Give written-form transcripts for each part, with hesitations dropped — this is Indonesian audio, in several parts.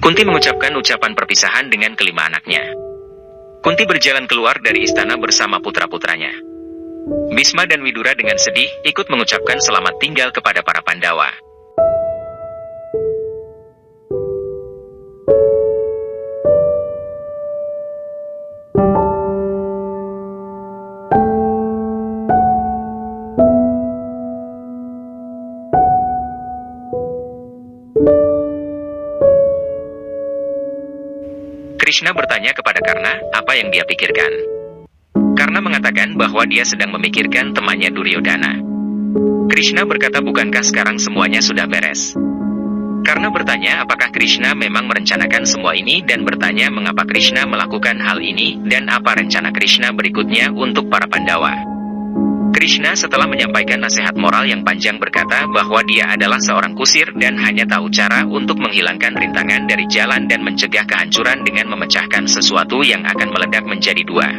Kunti mengucapkan ucapan perpisahan dengan kelima anaknya. Kunti berjalan keluar dari istana bersama putra-putranya. Bisma dan Widura dengan sedih ikut mengucapkan selamat tinggal kepada para Pandawa. Krishna bertanya kepada Karna apa yang dia pikirkan. Karna mengatakan bahwa dia sedang memikirkan temannya Duryodhana. Krishna berkata, bukankah sekarang semuanya sudah beres? Karna bertanya apakah Krishna memang merencanakan semua ini dan bertanya mengapa Krishna melakukan hal ini dan apa rencana Krishna berikutnya untuk para Pandawa. Krishna setelah menyampaikan nasihat moral yang panjang berkata bahwa dia adalah seorang kusir dan hanya tahu cara untuk menghilangkan rintangan dari jalan dan mencegah kehancuran dengan memecahkan sesuatu yang akan meledak menjadi dua.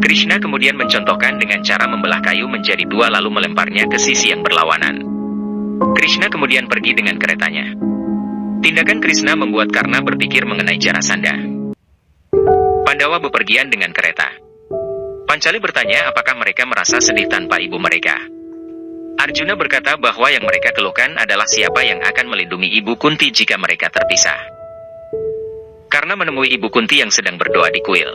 Krishna kemudian mencontohkan dengan cara membelah kayu menjadi dua lalu melemparnya ke sisi yang berlawanan. Krishna kemudian pergi dengan keretanya. Tindakan Krishna membuat Karna berpikir mengenai Jarasandha. Pandawa bepergian dengan kereta. Pancali bertanya apakah mereka merasa sedih tanpa ibu mereka. Arjuna berkata bahwa yang mereka keluhkan adalah siapa yang akan melindungi ibu Kunti jika mereka terpisah. Karna menemui ibu Kunti yang sedang berdoa di kuil.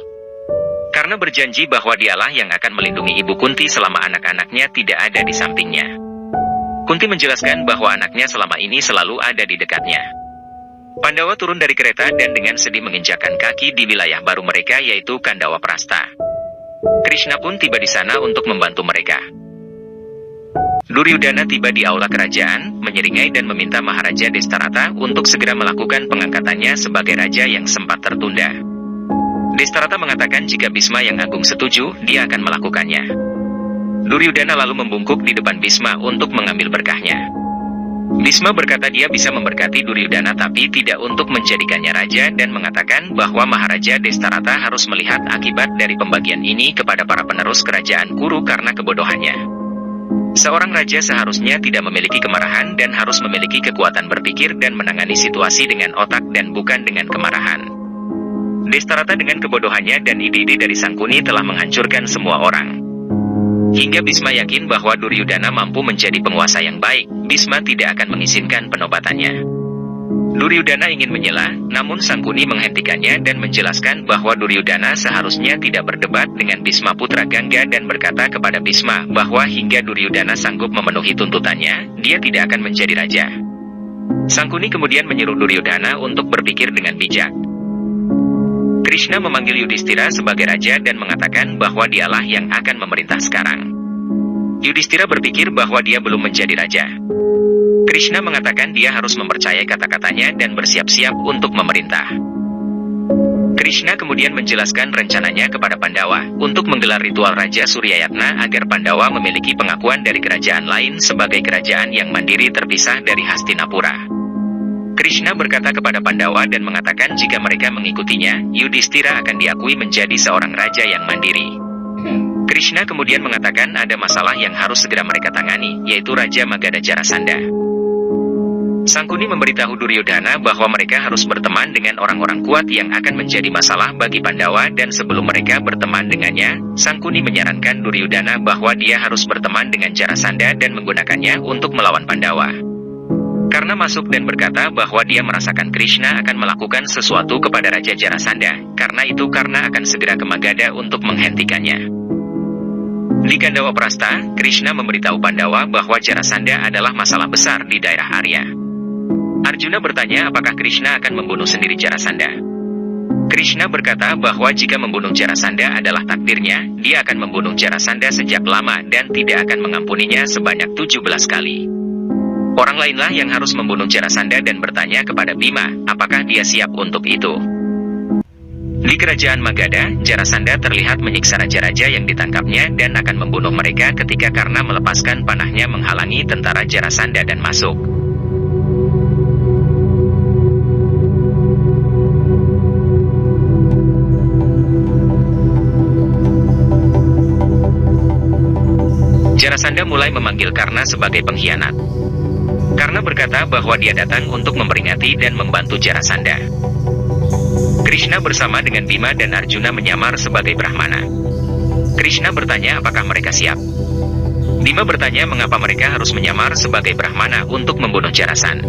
Karna berjanji bahwa dialah yang akan melindungi ibu Kunti selama anak-anaknya tidak ada di sampingnya. Kunti menjelaskan bahwa anaknya selama ini selalu ada di dekatnya. Pandawa turun dari kereta dan dengan sedih menginjakkan kaki di wilayah baru mereka yaitu Kandawa Prastha. Krishna pun tiba di sana untuk membantu mereka. Duryodhana tiba di aula kerajaan, menyeringai dan meminta Maharaja Destarata untuk segera melakukan pengangkatannya sebagai raja yang sempat tertunda. Destarata mengatakan jika Bisma yang agung setuju, dia akan melakukannya. Duryodhana lalu membungkuk di depan Bisma untuk mengambil berkahnya. Bisma berkata dia bisa memberkati Duryodhana tapi tidak untuk menjadikannya raja dan mengatakan bahwa Maharaja Destarata harus melihat akibat dari pembagian ini kepada para penerus kerajaan Kuru karena kebodohannya. Seorang raja seharusnya tidak memiliki kemarahan dan harus memiliki kekuatan berpikir dan menangani situasi dengan otak dan bukan dengan kemarahan. Destarata dengan kebodohannya dan ide-ide dari Sangkuni telah menghancurkan semua orang. Hingga Bisma yakin bahwa Duryodhana mampu menjadi penguasa yang baik, Bisma tidak akan mengizinkan penobatannya. Duryodhana ingin menyela, namun Sangkuni menghentikannya dan menjelaskan bahwa Duryodhana seharusnya tidak berdebat dengan Bisma putra Gangga dan berkata kepada Bisma bahwa hingga Duryodhana sanggup memenuhi tuntutannya, dia tidak akan menjadi raja. Sangkuni kemudian menyuruh Duryodhana untuk berpikir dengan bijak. Krishna memanggil Yudhistira sebagai raja dan mengatakan bahwa dialah yang akan memerintah sekarang. Yudhistira berpikir bahwa dia belum menjadi raja. Krishna mengatakan dia harus mempercayai kata-katanya dan bersiap-siap untuk memerintah. Krishna kemudian menjelaskan rencananya kepada Pandawa untuk menggelar ritual Raja Suryayatna agar Pandawa memiliki pengakuan dari kerajaan lain sebagai kerajaan yang mandiri terpisah dari Hastinapura. Krishna berkata kepada Pandawa dan mengatakan jika mereka mengikutinya, Yudhistira akan diakui menjadi seorang raja yang mandiri. Krishna kemudian mengatakan ada masalah yang harus segera mereka tangani, yaitu Raja Magadha Jarasandha. Sangkuni memberitahu Duryodhana bahwa mereka harus berteman dengan orang-orang kuat yang akan menjadi masalah bagi Pandawa dan sebelum mereka berteman dengannya, Sangkuni menyarankan Duryodhana bahwa dia harus berteman dengan Jarasandha dan menggunakannya untuk melawan Pandawa. Karna masuk dan berkata bahwa dia merasakan Krishna akan melakukan sesuatu kepada Raja Jarasandha, karena itu Karna akan segera ke Magadha untuk menghentikannya. Di Kandawa Prastha, Krishna memberitahu Pandawa bahwa Jarasandha adalah masalah besar di daerah Arya. Arjuna bertanya apakah Krishna akan membunuh sendiri Jarasandha. Krishna berkata bahwa jika membunuh Jarasandha adalah takdirnya, dia akan membunuh Jarasandha sejak lama dan tidak akan mengampuninya sebanyak 17 kali. Orang lainlah yang harus membunuh Jarasandha dan bertanya kepada Bima, apakah dia siap untuk itu. Di kerajaan Magadha, Jarasandha terlihat menyiksa raja-raja yang ditangkapnya dan akan membunuh mereka ketika Karna melepaskan panahnya menghalangi tentara Jarasandha dan masuk. Jarasandha mulai memanggil Karna sebagai pengkhianat. Karna berkata bahwa dia datang untuk memperingati dan membantu Jarasandha. Krishna bersama dengan Bima dan Arjuna menyamar sebagai Brahmana. Krishna bertanya apakah mereka siap. Bima bertanya mengapa mereka harus menyamar sebagai Brahmana untuk membunuh Jarasan.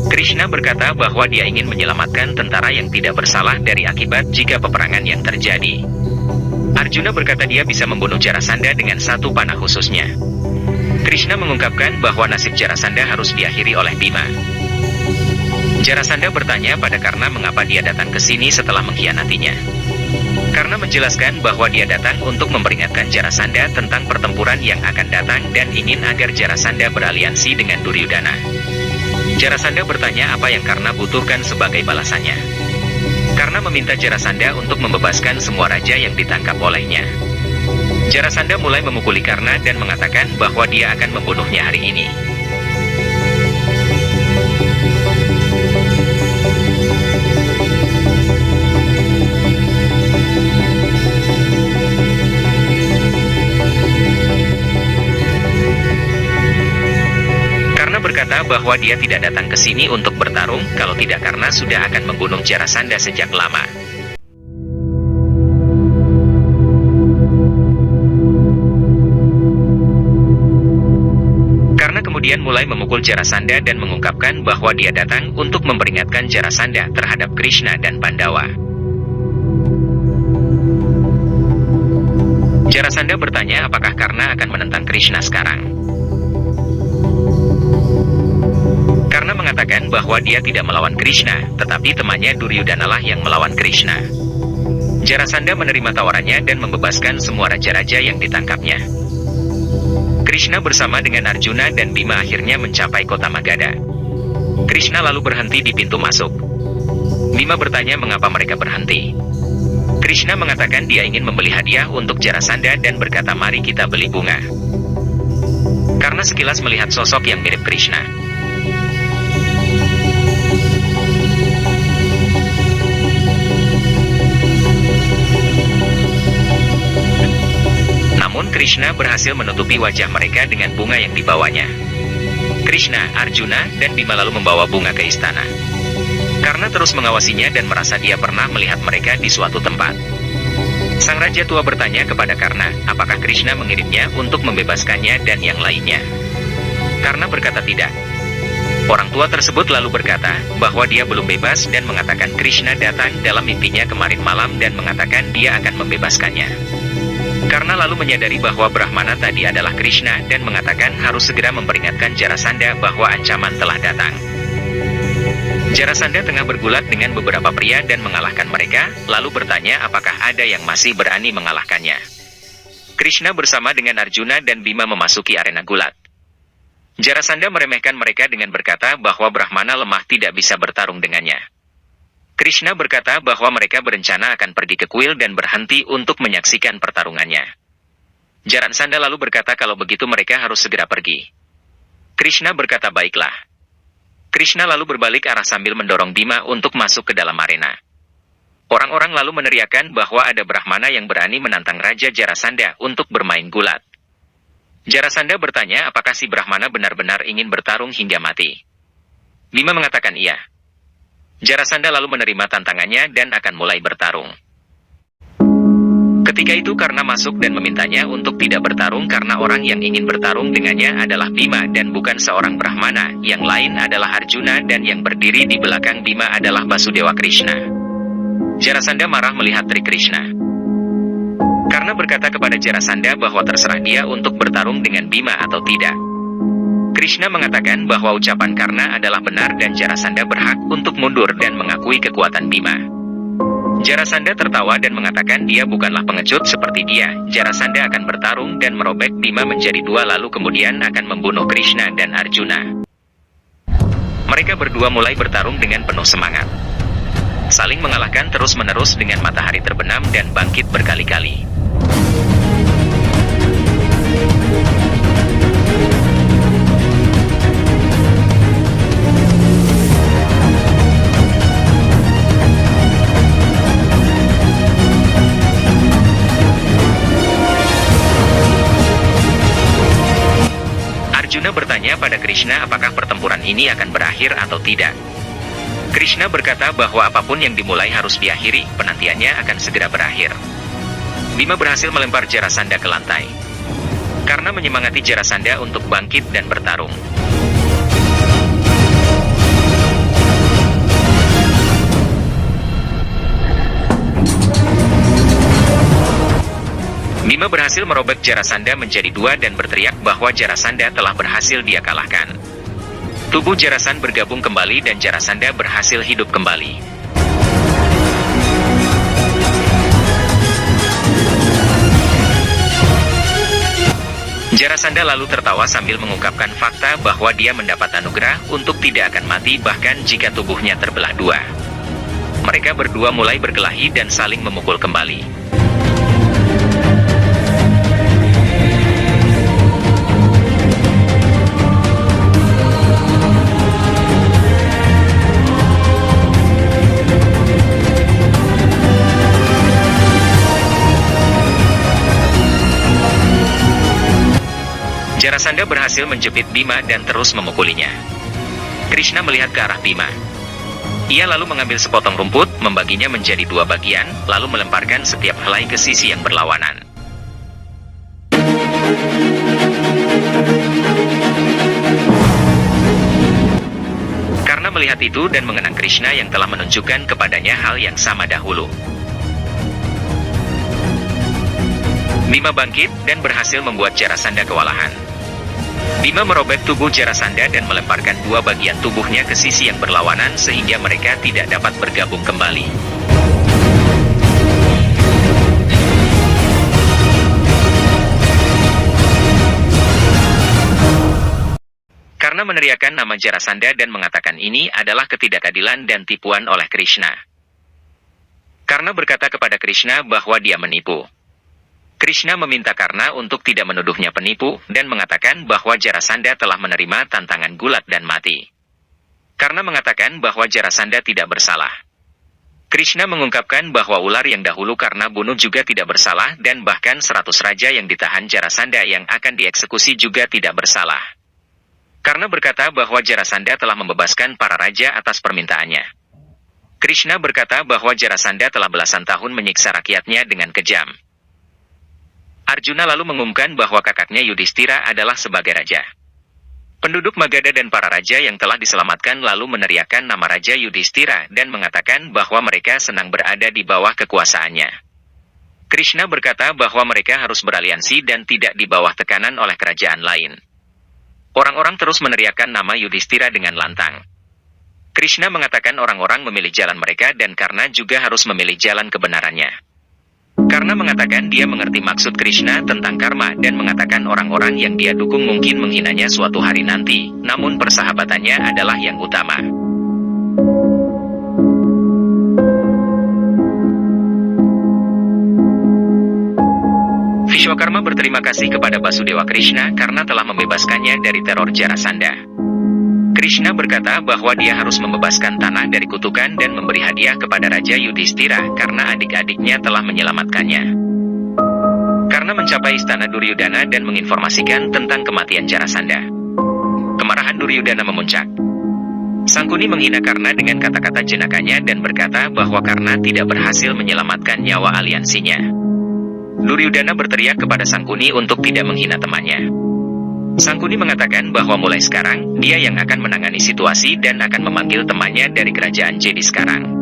Krishna berkata bahwa dia ingin menyelamatkan tentara yang tidak bersalah dari akibat jika peperangan yang terjadi. Arjuna berkata dia bisa membunuh Jarasandha dengan satu panah khususnya. Krishna mengungkapkan bahwa nasib Jarasandha harus diakhiri oleh Bima. Jarasandha bertanya pada Karna mengapa dia datang ke sini setelah mengkhianatinya. Karna menjelaskan bahwa dia datang untuk memperingatkan Jarasandha tentang pertempuran yang akan datang dan ingin agar Jarasandha beraliansi dengan Duryudana. Jarasandha bertanya apa yang Karna butuhkan sebagai balasannya. Karna meminta Jarasandha untuk membebaskan semua raja yang ditangkap olehnya. Jarasandha mulai memukuli Karna dan mengatakan bahwa dia akan membunuhnya hari ini. Karna berkata bahwa dia tidak datang ke sini untuk bertarung, kalau tidak Karna sudah akan membunuh Jarasandha sejak lama. Karna kemudian mulai memukul Jarasandha dan mengungkapkan bahwa dia datang untuk memperingatkan Jarasandha terhadap Krishna dan Pandawa. Jarasandha bertanya apakah Karna akan menentang Krishna sekarang. Karna mengatakan bahwa dia tidak melawan Krishna, tetapi temannya Duryudana lah yang melawan Krishna. Jarasandha menerima tawarannya dan membebaskan semua raja-raja yang ditangkapnya. Krishna bersama dengan Arjuna dan Bima akhirnya mencapai kota Magadha. Krishna lalu berhenti di pintu masuk. Bima bertanya mengapa mereka berhenti. Krishna mengatakan dia ingin membeli hadiah untuk Jarasandha dan berkata mari kita beli bunga. Karna sekilas melihat sosok yang mirip Krishna. Namun Krishna berhasil menutupi wajah mereka dengan bunga yang dibawanya. Krishna, Arjuna, dan Bima lalu membawa bunga ke istana. Karna terus mengawasinya dan merasa dia pernah melihat mereka di suatu tempat. Sang Raja Tua bertanya kepada Karna, apakah Krishna mengirimnya untuk membebaskannya dan yang lainnya. Karna berkata tidak. Orang tua tersebut lalu berkata bahwa dia belum bebas dan mengatakan Krishna datang dalam mimpinya kemarin malam dan mengatakan dia akan membebaskannya. Karna lalu menyadari bahwa Brahmana tadi adalah Krishna dan mengatakan harus segera memperingatkan Jarasandha bahwa ancaman telah datang. Jarasandha tengah bergulat dengan beberapa pria dan mengalahkan mereka, lalu bertanya apakah ada yang masih berani mengalahkannya. Krishna bersama dengan Arjuna dan Bima memasuki arena gulat. Jarasandha meremehkan mereka dengan berkata bahwa Brahmana lemah tidak bisa bertarung dengannya. Krishna berkata bahwa mereka berencana akan pergi ke kuil dan berhenti untuk menyaksikan pertarungannya. Jarasandha lalu berkata kalau begitu mereka harus segera pergi. Krishna berkata baiklah. Krishna lalu berbalik arah sambil mendorong Bima untuk masuk ke dalam arena. Orang-orang lalu meneriakkan bahwa ada Brahmana yang berani menantang Raja Jarasandha untuk bermain gulat. Jarasandha bertanya apakah si Brahmana benar-benar ingin bertarung hingga mati. Bima mengatakan iya. Jarasandha lalu menerima tantangannya dan akan mulai bertarung. Ketika itu Karna masuk dan memintanya untuk tidak bertarung karena orang yang ingin bertarung dengannya adalah Bima dan bukan seorang Brahmana, yang lain adalah Arjuna dan yang berdiri di belakang Bima adalah Basudewa Krishna. Jarasandha marah melihat trik Krishna. Karna berkata kepada Jarasandha bahwa terserah dia untuk bertarung dengan Bima atau tidak. Krishna mengatakan bahwa ucapan Karna adalah benar dan Jarasandha berhak untuk mundur dan mengakui kekuatan Bima. Jarasandha tertawa dan mengatakan dia bukanlah pengecut seperti dia. Jarasandha akan bertarung dan merobek Bima menjadi dua lalu kemudian akan membunuh Krishna dan Arjuna. Mereka berdua mulai bertarung dengan penuh semangat. Saling mengalahkan terus-menerus dengan matahari terbenam dan bangkit berkali-kali. Arjuna bertanya bertanya pada Krishna apakah pertempuran ini akan berakhir atau tidak. Krishna berkata bahwa apapun yang dimulai harus diakhiri, penantiannya akan segera berakhir. Bima berhasil melempar Jarasandha ke lantai. Karna menyemangati Jarasandha untuk bangkit dan bertarung. Bima berhasil merobek Jarasandha menjadi dua dan berteriak bahwa Jarasandha telah berhasil dia kalahkan. Tubuh Jarasan bergabung kembali dan Jarasandha berhasil hidup kembali. Jarasandha lalu tertawa sambil mengungkapkan fakta bahwa dia mendapat anugerah untuk tidak akan mati bahkan jika tubuhnya terbelah dua. Mereka berdua mulai berkelahi dan saling memukul kembali. Jarasandha berhasil menjepit Bima dan terus memukulinya. Krishna melihat ke arah Bima. Ia lalu mengambil sepotong rumput, membaginya menjadi dua bagian, lalu melemparkan setiap helai ke sisi yang berlawanan. Karna melihat itu dan mengenang Krishna yang telah menunjukkan kepadanya hal yang sama dahulu. Bima bangkit dan berhasil membuat Jarasandha kewalahan. Bima merobek tubuh Jarasandha dan melemparkan dua bagian tubuhnya ke sisi yang berlawanan sehingga mereka tidak dapat bergabung kembali. Karna meneriakkan nama Jarasandha dan mengatakan ini adalah ketidakadilan dan tipuan oleh Krishna. Karna berkata kepada Krishna bahwa dia menipu. Krishna meminta Karna untuk tidak menuduhnya penipu, dan mengatakan bahwa Jarasandha telah menerima tantangan gulat dan mati. Karna mengatakan bahwa Jarasandha tidak bersalah. Krishna mengungkapkan bahwa ular yang dahulu Karna bunuh juga tidak bersalah, dan bahkan 100 raja yang ditahan Jarasandha yang akan dieksekusi juga tidak bersalah. Karna berkata bahwa Jarasandha telah membebaskan para raja atas permintaannya. Krishna berkata bahwa Jarasandha telah belasan tahun menyiksa rakyatnya dengan kejam. Arjuna lalu mengumumkan bahwa kakaknya Yudhistira adalah sebagai raja. Penduduk Magadha dan para raja yang telah diselamatkan lalu meneriakkan nama Raja Yudhistira dan mengatakan bahwa mereka senang berada di bawah kekuasaannya. Krishna berkata bahwa mereka harus beraliansi dan tidak di bawah tekanan oleh kerajaan lain. Orang-orang terus meneriakkan nama Yudhistira dengan lantang. Krishna mengatakan orang-orang memilih jalan mereka dan Karna juga harus memilih jalan kebenarannya. Karna mengatakan dia mengerti maksud Krishna tentang karma dan mengatakan orang-orang yang dia dukung mungkin menghinanya suatu hari nanti, namun persahabatannya adalah yang utama. Vishwakarma berterima kasih kepada Basudewa Krishna karena telah membebaskannya dari teror Jarasandha. Krishna berkata bahwa dia harus membebaskan tanah dari kutukan dan memberi hadiah kepada Raja Yudhistira karena adik-adiknya telah menyelamatkannya. Karna mencapai istana Duryudana dan menginformasikan tentang kematian Jarasandha. Kemarahan Duryudana memuncak. Sangkuni menghina Karna dengan kata-kata jenakanya dan berkata bahwa Karna tidak berhasil menyelamatkan nyawa aliansinya. Duryudana berteriak kepada Sangkuni untuk tidak menghina temannya. Sangkuni mengatakan bahwa mulai sekarang, dia yang akan menangani situasi dan akan memanggil temannya dari kerajaan Jadi sekarang.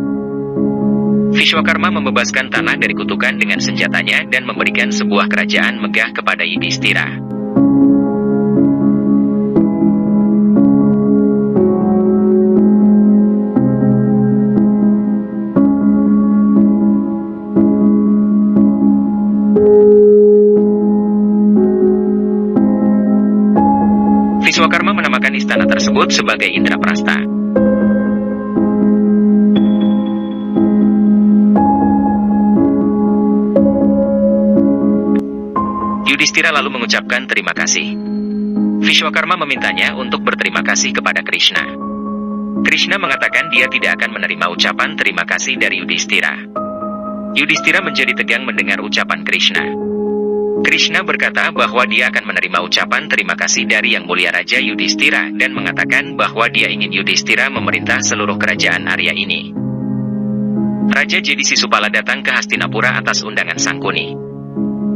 Vishwakarma membebaskan tanah dari kutukan dengan senjatanya dan memberikan sebuah kerajaan megah kepada Yudhistira. Vishwakarma menamakan istana tersebut sebagai Indraprastha. Yudhistira lalu mengucapkan terima kasih. Vishwakarma memintanya untuk berterima kasih kepada Krishna. Krishna mengatakan dia tidak akan menerima ucapan terima kasih dari Yudhistira. Yudhistira menjadi tegang mendengar ucapan Krishna. Krishna berkata bahwa dia akan menerima ucapan terima kasih dari Yang Mulia Raja Yudhistira dan mengatakan bahwa dia ingin Yudhistira memerintah seluruh kerajaan Arya ini. Raja Jedi Sisupala datang ke Hastinapura atas undangan Sangkuni.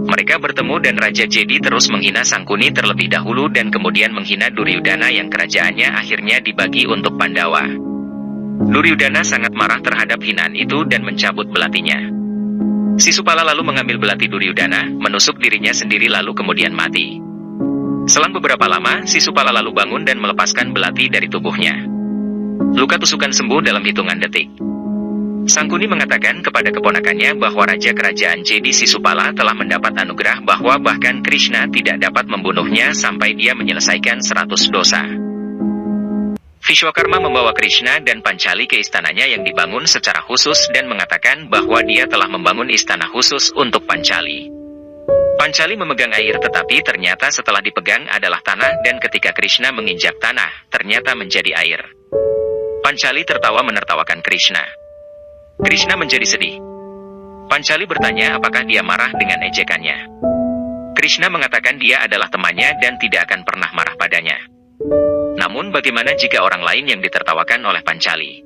Mereka bertemu dan Raja Jedi terus menghina Sangkuni terlebih dahulu dan kemudian menghina Duryudana yang kerajaannya akhirnya dibagi untuk Pandawa. Duryudana sangat marah terhadap hinaan itu dan mencabut belatinya. Sisupala lalu mengambil belati Duryudana, menusuk dirinya sendiri lalu kemudian mati. Selang beberapa lama, Sisupala lalu bangun dan melepaskan belati dari tubuhnya. Luka tusukan sembuh dalam hitungan detik. Sangkuni mengatakan kepada keponakannya bahwa Raja Kerajaan Jedi Sisupala telah mendapat anugerah bahwa bahkan Krishna tidak dapat membunuhnya sampai dia menyelesaikan 100 dosa. Vishwakarma membawa Krishna dan Pancali ke istananya yang dibangun secara khusus dan mengatakan bahwa dia telah membangun istana khusus untuk Pancali. Pancali memegang air tetapi ternyata setelah dipegang adalah tanah dan ketika Krishna menginjak tanah, ternyata menjadi air. Pancali tertawa menertawakan Krishna. Krishna menjadi sedih. Pancali bertanya apakah dia marah dengan ejekannya. Krishna mengatakan dia adalah temannya dan tidak akan pernah marah padanya. Namun bagaimana jika orang lain yang ditertawakan oleh Pancali?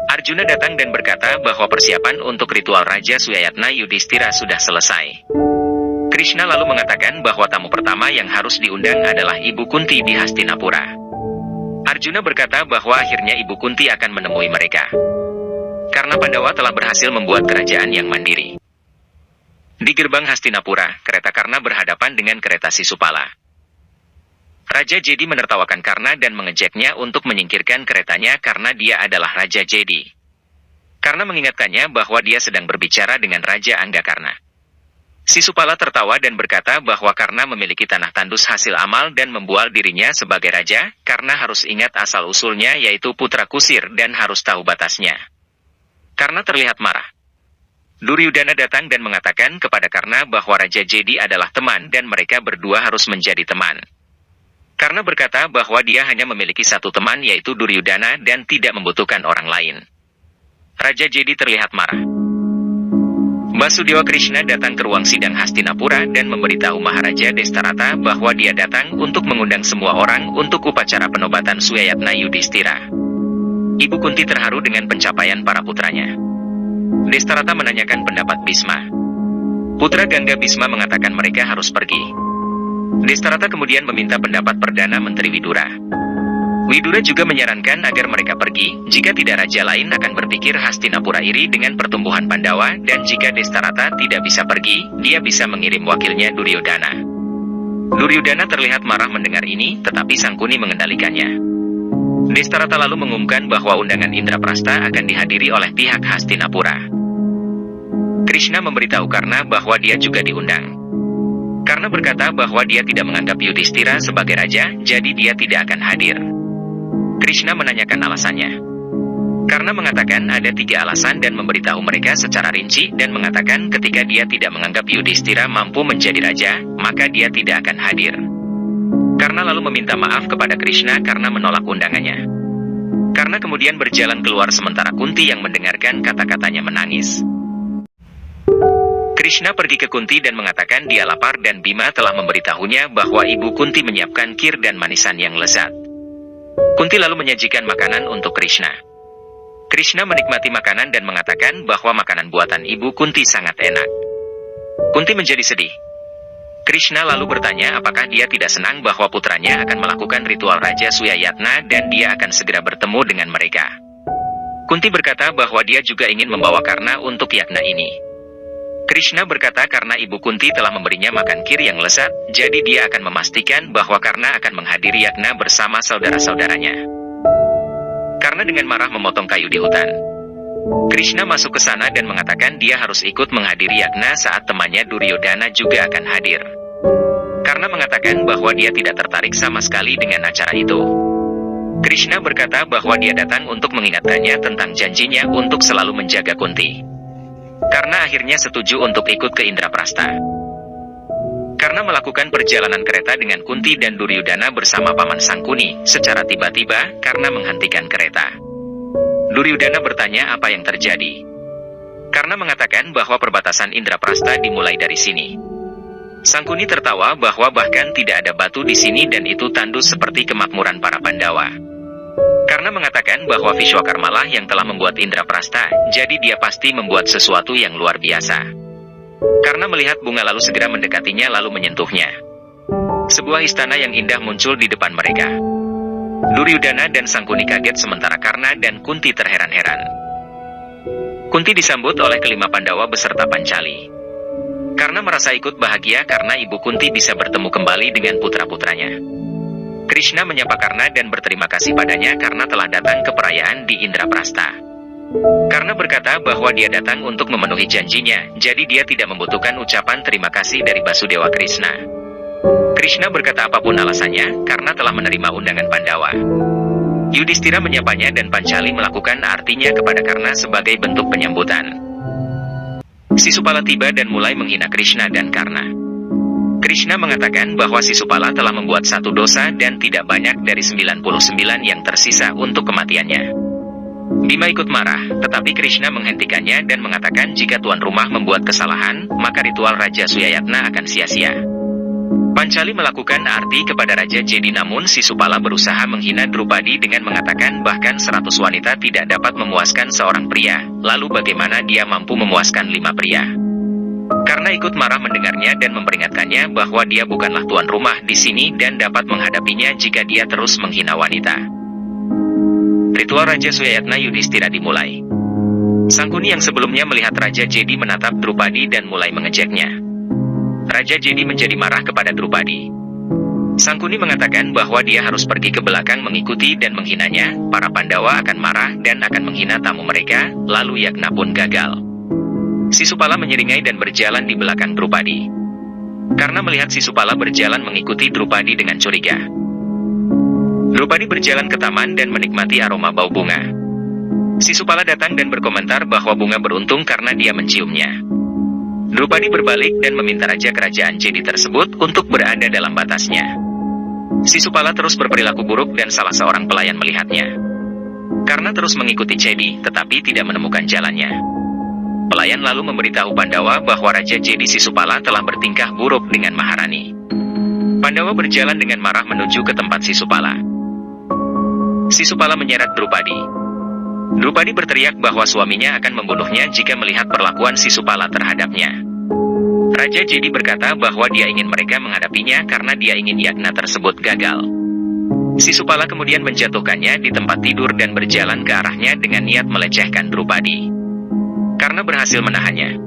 Arjuna datang dan berkata bahwa persiapan untuk ritual Raja Suyayatna Yudhistira sudah selesai. Krishna lalu mengatakan bahwa tamu pertama yang harus diundang adalah Ibu Kunti di Hastinapura. Arjuna berkata bahwa akhirnya Ibu Kunti akan menemui mereka. Karena Pandawa telah berhasil membuat kerajaan yang mandiri. Di gerbang Hastinapura, kereta Karna berhadapan dengan kereta Sisupala. Raja Jedi menertawakan Karna dan mengejeknya untuk menyingkirkan keretanya karena dia adalah Raja Jedi. Karna mengingatkannya bahwa dia sedang berbicara dengan Raja Anggakarna. Sisupala tertawa dan berkata bahwa Karna memiliki tanah tandus hasil amal dan membual dirinya sebagai raja, karena harus ingat asal-usulnya yaitu putra kusir dan harus tahu batasnya. Karna terlihat marah. Duryudana datang dan mengatakan kepada Karna bahwa Raja Jedi adalah teman dan mereka berdua harus menjadi teman. Karna berkata bahwa dia hanya memiliki satu teman yaitu Duryudana dan tidak membutuhkan orang lain. Raja Jedi terlihat marah. Basudewa Krishna datang ke ruang sidang Hastinapura dan memberitahu Maharaja Destarata bahwa dia datang untuk mengundang semua orang untuk upacara penobatan Suyayatna Yudhistira. Ibu Kunti terharu dengan pencapaian para putranya. Destarata menanyakan pendapat Bhisma. Putra Gangga Bhisma mengatakan mereka harus pergi. Destarata kemudian meminta pendapat Perdana Menteri Widura. Widura juga menyarankan agar mereka pergi, jika tidak raja lain akan berpikir Hastinapura iri dengan pertumbuhan Pandawa dan jika Destarata tidak bisa pergi, dia bisa mengirim wakilnya Duryudana. Duryudana terlihat marah mendengar ini, tetapi Sangkuni mengendalikannya. Destarata lalu mengumumkan bahwa undangan Indraprastha akan dihadiri oleh pihak Hastinapura. Krishna memberitahu Karna bahwa dia juga diundang. Karna berkata bahwa dia tidak menganggap Yudhistira sebagai raja, jadi dia tidak akan hadir. Krishna menanyakan alasannya. Karna mengatakan ada 3 alasan dan memberitahu mereka secara rinci dan mengatakan ketika dia tidak menganggap Yudhistira mampu menjadi raja, maka dia tidak akan hadir. Karna lalu meminta maaf kepada Krishna karena menolak undangannya. Karna kemudian berjalan keluar sementara Kunti yang mendengarkan kata-katanya menangis. Krishna pergi ke Kunti dan mengatakan dia lapar dan Bima telah memberitahunya bahwa Ibu Kunti menyiapkan kir dan manisan yang lezat. Kunti lalu menyajikan makanan untuk Krishna. Krishna menikmati makanan dan mengatakan bahwa makanan buatan Ibu Kunti sangat enak. Kunti menjadi sedih. Krishna lalu bertanya apakah dia tidak senang bahwa putranya akan melakukan ritual Raja Suyayatna dan dia akan segera bertemu dengan mereka. Kunti berkata bahwa dia juga ingin membawa Karna untuk yagna ini. Krishna berkata karena Ibu Kunti telah memberinya makan kir yang lezat, jadi dia akan memastikan bahwa Karna akan menghadiri yagna bersama saudara-saudaranya. Karna dengan marah memotong kayu di hutan. Krishna masuk ke sana dan mengatakan dia harus ikut menghadiri yagna saat temannya Duryodhana juga akan hadir. Karna mengatakan bahwa dia tidak tertarik sama sekali dengan acara itu. Krishna berkata bahwa dia datang untuk mengingatkannya tentang janjinya untuk selalu menjaga Kunti. Karna akhirnya setuju untuk ikut ke Indraprastha. Karna melakukan perjalanan kereta dengan Kunti dan Duryudana bersama Paman Sangkuni. Secara tiba-tiba, Karna menghentikan kereta. Duryudana bertanya apa yang terjadi. Karna mengatakan bahwa perbatasan Indraprastha dimulai dari sini. Sangkuni tertawa bahwa bahkan tidak ada batu di sini dan itu tandus seperti kemakmuran para Pandawa. Karena mengatakan bahwa Vishwakarma lah yang telah membuat Indraprastha, jadi dia pasti membuat sesuatu yang luar biasa. Karena melihat bunga lalu segera mendekatinya lalu menyentuhnya. Sebuah istana yang indah muncul di depan mereka. Duryudana dan Sangkuni kaget sementara Karna dan Kunti terheran-heran. Kunti disambut oleh kelima Pandawa beserta Pancali. Karna merasa ikut bahagia karena ibu Kunti bisa bertemu kembali dengan putra-putranya. Krishna menyapa Karna dan berterima kasih padanya karena telah datang ke perayaan di Indraprastha. Karna berkata bahwa dia datang untuk memenuhi janjinya, jadi dia tidak membutuhkan ucapan terima kasih dari Basudewa Krishna. Krishna berkata apapun alasannya, karena telah menerima undangan Pandawa. Yudhistira menyapanya dan Pancali melakukan artinya kepada Karna sebagai bentuk penyambutan. Sisupala tiba dan mulai menghina Krishna dan Karna. Krishna mengatakan bahwa Sisupala telah membuat satu dosa dan tidak banyak dari 99 yang tersisa untuk kematiannya. Bima ikut marah, tetapi Krishna menghentikannya dan mengatakan jika tuan rumah membuat kesalahan, maka ritual Raja Suyayatna akan sia-sia. Pancali melakukan arti kepada Raja Jedi namun Sisupala berusaha menghina Drupadi dengan mengatakan bahkan 100 wanita tidak dapat memuaskan seorang pria, lalu bagaimana dia mampu memuaskan 5 pria. Karena ikut marah mendengarnya dan memperingatkannya bahwa dia bukanlah tuan rumah di sini dan dapat menghadapinya jika dia terus menghina wanita. Ritual Raja Suyayatna Yudhistira dimulai. Sangkuni yang sebelumnya melihat Raja Jedi menatap Drupadi dan mulai mengejeknya. Raja Jedi menjadi marah kepada Drupadi. Sangkuni mengatakan bahwa dia harus pergi ke belakang mengikuti dan menghinanya, para Pandawa akan marah dan akan menghina tamu mereka, lalu yagna pun gagal. Sisupala menyeringai dan berjalan di belakang Drupadi. Karena melihat Sisupala berjalan mengikuti Drupadi dengan curiga. Drupadi berjalan ke taman dan menikmati aroma bau bunga. Sisupala datang dan berkomentar bahwa bunga beruntung karena dia menciumnya. Drupadi berbalik dan meminta raja kerajaan Jedi tersebut untuk berada dalam batasnya. Sisupala terus berperilaku buruk dan salah seorang pelayan melihatnya. Karena terus mengikuti Jedi, tetapi tidak menemukan jalannya. Pelayan lalu memberitahu Pandawa bahwa Raja Jedi Sisupala telah bertingkah buruk dengan Maharani. Pandawa berjalan dengan marah menuju ke tempat Sisupala. Sisupala menyeret Drupadi. Drupadi berteriak bahwa suaminya akan membunuhnya jika melihat perlakuan Sisupala terhadapnya. Raja Jedi berkata bahwa dia ingin mereka menghadapinya karena dia ingin yagna tersebut gagal. Sisupala kemudian menjatuhkannya di tempat tidur dan berjalan ke arahnya dengan niat melecehkan Drupadi. Karena berhasil menahannya.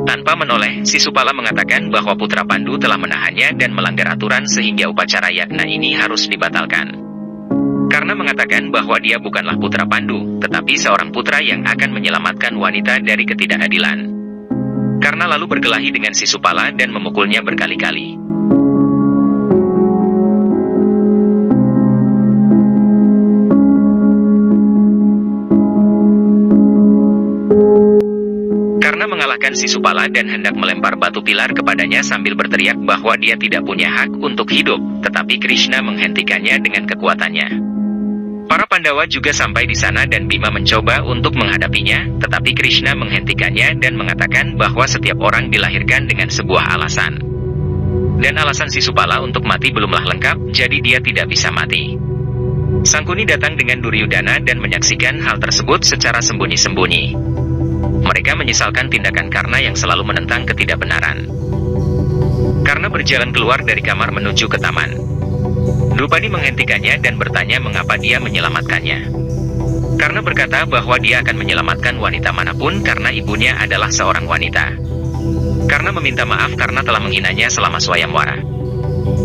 Tanpa menoleh, Sisupala mengatakan bahwa putra Pandu telah menahannya dan melanggar aturan sehingga upacara yagna ini harus dibatalkan. Karena mengatakan bahwa dia bukanlah putra Pandu, tetapi seorang putra yang akan menyelamatkan wanita dari ketidakadilan. Karena lalu berkelahi dengan Sisupala dan memukulnya berkali-kali. Karena mengalahkan Sisupala dan hendak melempar batu pilar kepadanya sambil berteriak bahwa dia tidak punya hak untuk hidup, tetapi Krishna menghentikannya dengan kekuatannya. Para Pandawa juga sampai di sana dan Bima mencoba untuk menghadapinya, tetapi Krishna menghentikannya dan mengatakan bahwa setiap orang dilahirkan dengan sebuah alasan. Dan alasan Sisupala untuk mati belumlah lengkap, jadi dia tidak bisa mati. Sangkuni datang dengan Duryudana dan menyaksikan hal tersebut secara sembunyi-sembunyi. Mereka menyesalkan tindakan Karna yang selalu menentang ketidakbenaran. Karna berjalan keluar dari kamar menuju ke taman. Drupadi menghentikannya dan bertanya mengapa dia menyelamatkannya. Karna berkata bahwa dia akan menyelamatkan wanita manapun karena ibunya adalah seorang wanita. Karna meminta maaf karena telah menghinanya selama swayamwara.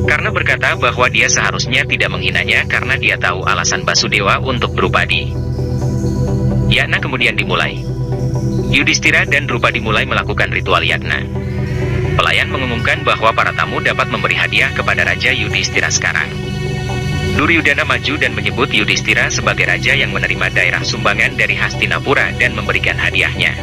Karna berkata bahwa dia seharusnya tidak menghinanya karena dia tahu alasan Basudewa untuk Drupadi. Yagna kemudian dimulai. Yudhistira dan Drupadi mulai melakukan ritual yagna. Pelayan mengumumkan bahwa para tamu dapat memberi hadiah kepada Raja Yudhistira sekarang. Duryudana maju dan menyebut Yudhistira sebagai raja yang menerima daerah sumbangan dari Hastinapura dan memberikan hadiahnya.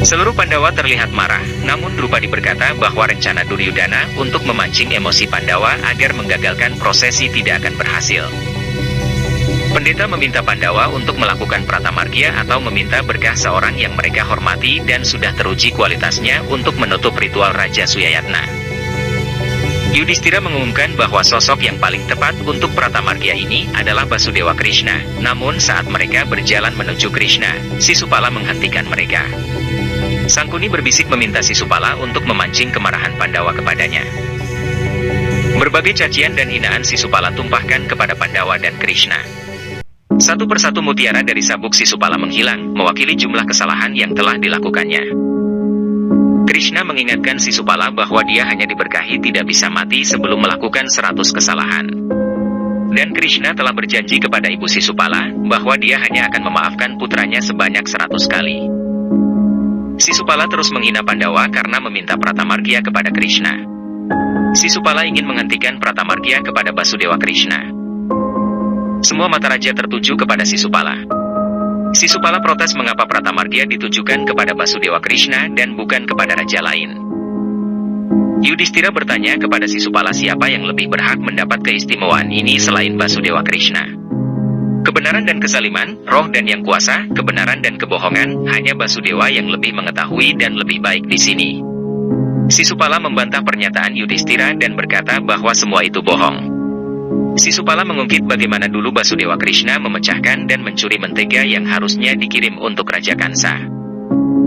Seluruh Pandawa terlihat marah, namun Drupadi berkata bahwa rencana Duryudana untuk memancing emosi Pandawa agar menggagalkan prosesi tidak akan berhasil. Pendeta meminta Pandawa untuk melakukan pratamargya atau meminta berkah seorang yang mereka hormati dan sudah teruji kualitasnya untuk menutup ritual Raja Suyayatna. Yudhistira mengumumkan bahwa sosok yang paling tepat untuk pratamargya ini adalah Basudewa Krishna. Namun saat mereka berjalan menuju Krishna, Sisupala menghentikan mereka. Sangkuni berbisik meminta Sisupala untuk memancing kemarahan Pandawa kepadanya. Berbagai cacian dan hinaan Sisupala tumpahkan kepada Pandawa dan Krishna. Satu persatu mutiara dari sabuk Sisupala menghilang, mewakili jumlah kesalahan yang telah dilakukannya. Krishna mengingatkan Sisupala bahwa dia hanya diberkahi tidak bisa mati sebelum melakukan 100 kesalahan. Dan Krishna telah berjanji kepada ibu Sisupala bahwa dia hanya akan memaafkan putranya sebanyak 100 kali. Sisupala terus menghina Pandawa karena meminta pratamargya kepada Krishna. Sisupala ingin menghentikan pratamargya kepada Basudewa Krishna. Semua mata raja tertuju kepada Sisupala. Sisupala protes mengapa pratamargya ditujukan kepada Basudewa Krishna dan bukan kepada raja lain. Yudhistira bertanya kepada Sisupala siapa yang lebih berhak mendapat keistimewaan ini selain Basudewa Krishna. Kebenaran dan kezaliman, roh dan yang kuasa, kebenaran dan kebohongan, hanya Basudewa yang lebih mengetahui dan lebih baik di sini. Sisupala membantah pernyataan Yudhistira dan berkata bahwa semua itu bohong. Sisupala mengungkit bagaimana dulu Basudewa Krishna memecahkan dan mencuri mentega yang harusnya dikirim untuk Raja Kansa.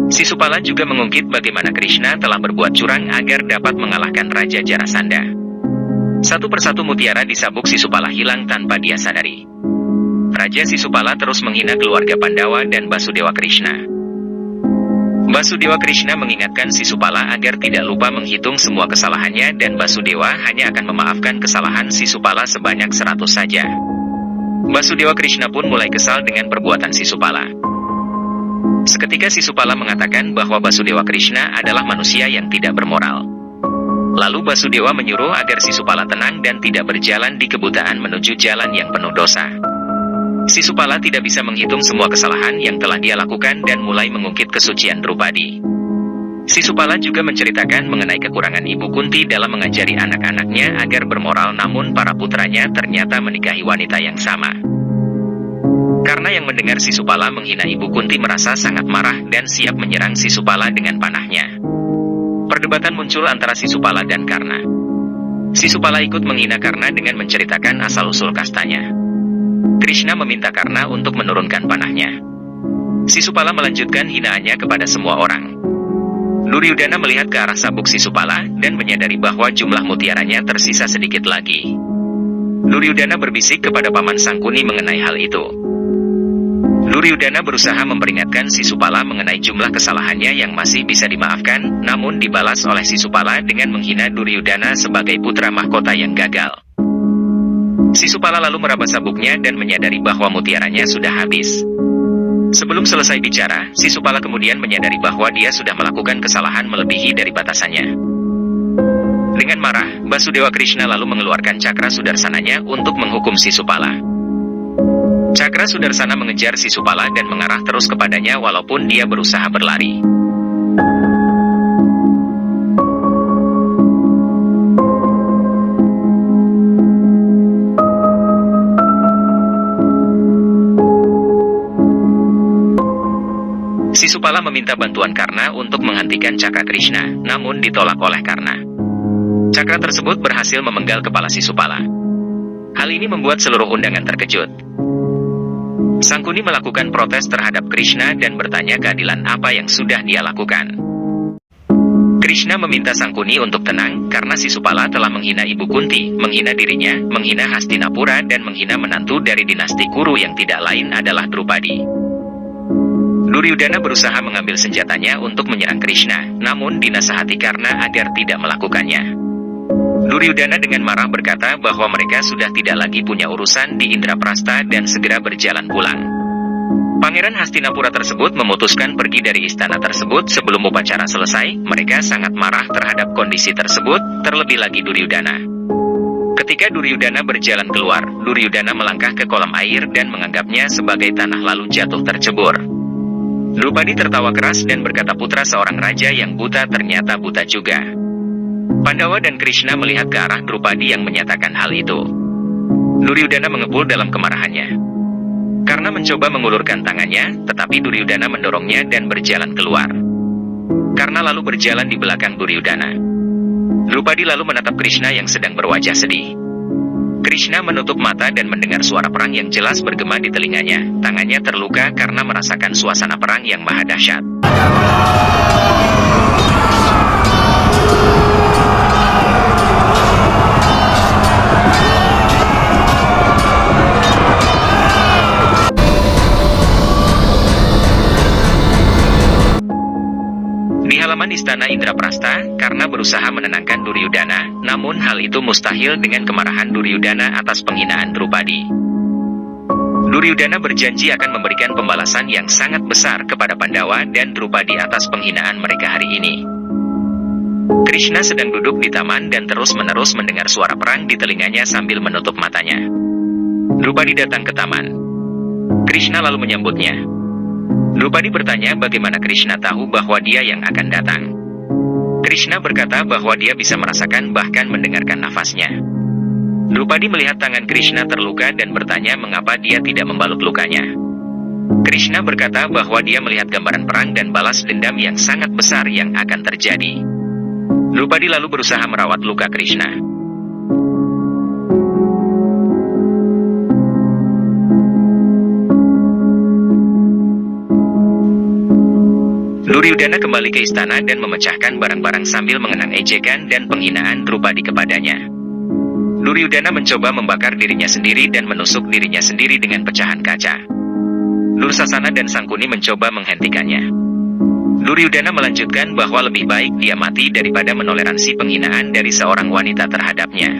Sisupala juga mengungkit bagaimana Krishna telah berbuat curang agar dapat mengalahkan Raja Jarasandha. Satu persatu mutiara di sabuk Sisupala hilang tanpa dia sadari. Raja Sisupala terus menghina keluarga Pandawa dan Basudewa Krishna. Basudewa Krishna mengingatkan Sisupala agar tidak lupa menghitung semua kesalahannya dan Basudewa hanya akan memaafkan kesalahan Sisupala sebanyak 100 saja. Basudewa Krishna pun mulai kesal dengan perbuatan Sisupala. Seketika Sisupala mengatakan bahwa Basudewa Krishna adalah manusia yang tidak bermoral. Lalu Basudewa menyuruh agar Sisupala tenang dan tidak berjalan di kebutaan menuju jalan yang penuh dosa. Sisupala tidak bisa menghitung semua kesalahan yang telah dia lakukan dan mulai mengungkit kesucian Drupadi. Sisupala juga menceritakan mengenai kekurangan Ibu Kunti dalam mengajari anak-anaknya agar bermoral, namun para putranya ternyata menikahi wanita yang sama. Karena yang mendengar Sisupala menghina Ibu Kunti merasa sangat marah dan siap menyerang Sisupala dengan panahnya. Perdebatan muncul antara Sisupala dan Karna. Sisupala ikut menghina Karna dengan menceritakan asal-usul kastanya. Krishna meminta Karna untuk menurunkan panahnya. Sisupala melanjutkan hinaannya kepada semua orang. Duryudana melihat ke arah sabuk Sisupala dan menyadari bahwa jumlah mutiaranya tersisa sedikit lagi. Duryudana berbisik kepada Paman Sangkuni mengenai hal itu. Duryudana berusaha memperingatkan Sisupala mengenai jumlah kesalahannya yang masih bisa dimaafkan, namun dibalas oleh Sisupala dengan menghina Duryudana sebagai putra mahkota yang gagal. Sisupala lalu meraba sabuknya dan menyadari bahwa mutiaranya sudah habis. Sebelum selesai bicara, Sisupala kemudian menyadari bahwa dia sudah melakukan kesalahan melebihi dari batasannya. Dengan marah, Basudewa Krishna lalu mengeluarkan cakra sudarsananya untuk menghukum Sisupala. Cakra sudarsana mengejar Sisupala dan mengarah terus kepadanya walaupun dia berusaha berlari. Sisupala meminta bantuan Karna untuk menghentikan cakra Krishna, namun ditolak oleh Karna. Cakra tersebut berhasil memenggal kepala Sisupala. Hal ini membuat seluruh undangan terkejut. Sangkuni melakukan protes terhadap Krishna dan bertanya keadilan apa yang sudah dia lakukan. Krishna meminta Sangkuni untuk tenang karena Sisupala telah menghina Ibu Kunti, menghina dirinya, menghina Hastinapura dan menghina menantu dari dinasti Kuru yang tidak lain adalah Drupadi. Duryudana berusaha mengambil senjatanya untuk menyerang Krishna, namun dinasihati Karna agar tidak melakukannya. Duryudana dengan marah berkata bahwa mereka sudah tidak lagi punya urusan di Indraprastha dan segera berjalan pulang. Pangeran Hastinapura tersebut memutuskan pergi dari istana tersebut sebelum upacara selesai. Mereka sangat marah terhadap kondisi tersebut, terlebih lagi Duryudana. Ketika Duryudana berjalan keluar, Duryudana melangkah ke kolam air dan menganggapnya sebagai tanah lalu jatuh tercebur. Drupadi tertawa keras dan berkata putra seorang raja yang buta ternyata buta juga. Pandawa dan Krishna melihat ke arah Drupadi yang menyatakan hal itu. Duryudana mengepul dalam kemarahannya. Karna mencoba mengulurkan tangannya, tetapi Duryudana mendorongnya dan berjalan keluar. Karna lalu berjalan di belakang Duryudana. Drupadi lalu menatap Krishna yang sedang berwajah sedih. Krishna menutup mata dan mendengar suara perang yang jelas bergema di telinganya. Tangannya terluka karena merasakan suasana perang yang maha dahsyat. Di halaman istana Indraprastha, Karna berusaha menenangkan Duryudana, namun hal itu mustahil dengan kemarahan Duryudana atas penghinaan Drupadi. Duryudana berjanji akan memberikan pembalasan yang sangat besar kepada Pandawa dan Drupadi atas penghinaan mereka hari ini. Krishna sedang duduk di taman dan terus-menerus mendengar suara perang di telinganya sambil menutup matanya. Drupadi datang ke taman. Krishna lalu menyambutnya. Drupadi bertanya bagaimana Krishna tahu bahwa dia yang akan datang. Krishna berkata bahwa dia bisa merasakan bahkan mendengarkan nafasnya. Drupadi melihat tangan Krishna terluka dan bertanya mengapa dia tidak membalut lukanya. Krishna berkata bahwa dia melihat gambaran perang dan balas dendam yang sangat besar yang akan terjadi. Drupadi lalu berusaha merawat luka Krishna. Duryudana kembali ke istana dan memecahkan barang-barang sambil mengenang ejekan dan penghinaan Drupadi kepadanya. Duryudana mencoba membakar dirinya sendiri dan menusuk dirinya sendiri dengan pecahan kaca. Dursasana dan Sangkuni mencoba menghentikannya. Duryudana melanjutkan bahwa lebih baik dia mati daripada menoleransi penghinaan dari seorang wanita terhadapnya.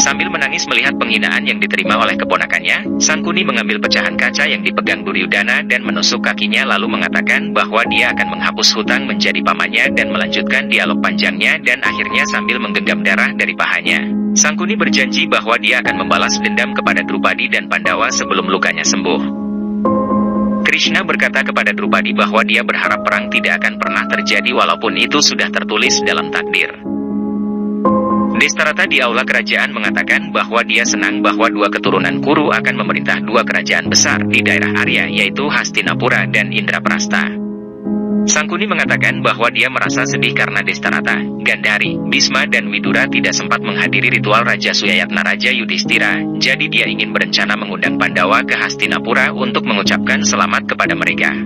Sambil menangis melihat penghinaan yang diterima oleh keponakannya, Sangkuni mengambil pecahan kaca yang dipegang Duryudana dan menusuk kakinya lalu mengatakan bahwa dia akan menghapus hutang menjadi pamannya dan melanjutkan dialog panjangnya dan akhirnya sambil menggenggam darah dari pahanya. Sangkuni berjanji bahwa dia akan membalas dendam kepada Drupadi dan Pandawa sebelum lukanya sembuh. Krishna berkata kepada Drupadi bahwa dia berharap perang tidak akan pernah terjadi walaupun itu sudah tertulis dalam takdir. Destarata di aula kerajaan mengatakan bahwa dia senang bahwa dua keturunan Kuru akan memerintah dua kerajaan besar di daerah Arya yaitu Hastinapura dan Indraprastha. Sangkuni mengatakan bahwa dia merasa sedih karena Destarata, Gandhari, Bhisma dan Widura tidak sempat menghadiri ritual Raja Suyayatna Raja Yudhistira, jadi dia ingin berencana mengundang Pandawa ke Hastinapura untuk mengucapkan selamat kepada mereka.